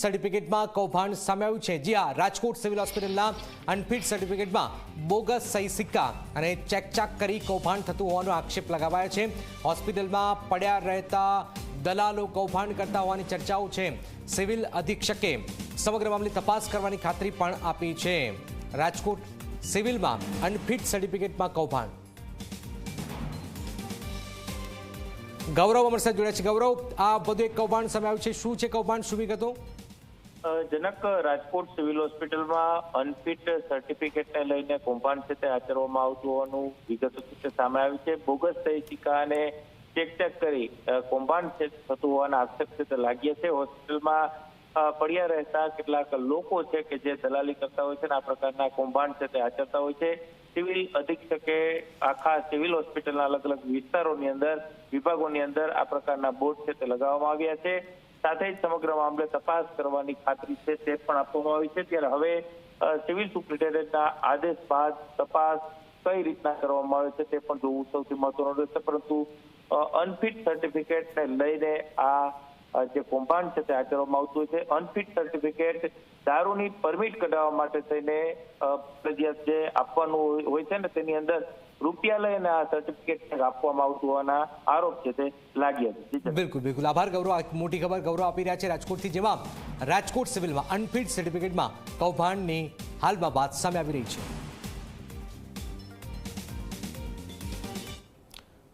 સર્ટિફિકેટમાં કૌભાંડ સામે આવ્યું છે। જી હા, રાજકોટ સિવિલ હોસ્પિટલના અનફિટ સર્ટિફિકેટમાં બોગસ સહી સિક્કા અને ચેકચાક કરી કૌભાંડ થતું હોવાનો આક્ષેપ લગાવાયો છે। હોસ્પિટલમાં પડ્યા રહેતા દલાલો કૌભાંડ કરતા હોવાની ચર્ચાઓ છે। સિવિલ અધિક્ષકે સમગ્ર મામલે તપાસ કરવાની ખાતરી પણ આપી છે। રાજકોટ સિવિલમાં અનફિટ સર્ટિફિકેટમાં કૌભાંડ। ગૌરવ અમારી સાથે જોડ્યા છે। ગૌરવ, આ બધું એક કૌભાંડ સામે આવ્યું છે, શું છે કૌભાંડ, શું વિગતો? જનક, રાજકોટ સિવિલ હોસ્પિટલમાં અનફિટ સર્ટિફિકેટને લઈને કૌભાંડ છે તે આચરવામાં આવતું હોવાનું વિગતો છે સામે આવી છે। બોગસ સહી સિક્કા અને ચેક કરી કૌભાંડ છે થતું હોવાના આક્ષેપ છે તે લાગ્યા છે। હોસ્પિટલમાં પડ્યા રહેતા કેટલાક લોકો છે કે જે દલાલી કરતા હોય છે અને આ પ્રકારના કૌભાંડ છે તે આચરતા હોય છે। સિવિલ અધિક્ષકે આખા સિવિલ હોસ્પિટલના અલગ અલગ વિસ્તારોની અંદર, વિભાગોની અંદર આ પ્રકારના બોર્ડ છે તે લગાવવામાં આવ્યા છે। સાથે જ સમગ્ર મામલે તપાસ કરવાની ખાતરી છે તે પણ આપવામાં આવી છે। ત્યારે હવે સિવિલ સુપ્રિન્ટેન્ડન્ટના આદેશ બાદ તપાસ કઈ રીતના કરવામાં આવે છે તે પણ જોવું સૌથી મહત્વનું રહેશે। પરંતુ અનફિટ સર્ટિફિકેટને લઈને આ જે કૌભાંડ છે તે આચરવામાં આવતું છે। અનફિટ સર્ટિફિકેટ દારૂની પરમિટ કઢાવવા માટે થઈને ફરજિયાત જે આપવાનું હોય છે ને તેની અંદર રૂપિયા લઈને આ સર્ટિફિકેટ આપવામાં આવતું હોવાના આરોપ છે તે લાગ્યા છે। બિલકુલ બિલકુલ, આભાર ગૌરવ, મોટી ખબર ગૌરવ આપી રહ્યા છે રાજકોટથી, જેમાં રાજકોટ સિવિલમાં અનફિટ સર્ટિફિકેટમાં કૌભાંડની હાલમાં વાત સામે આવી રહી છે।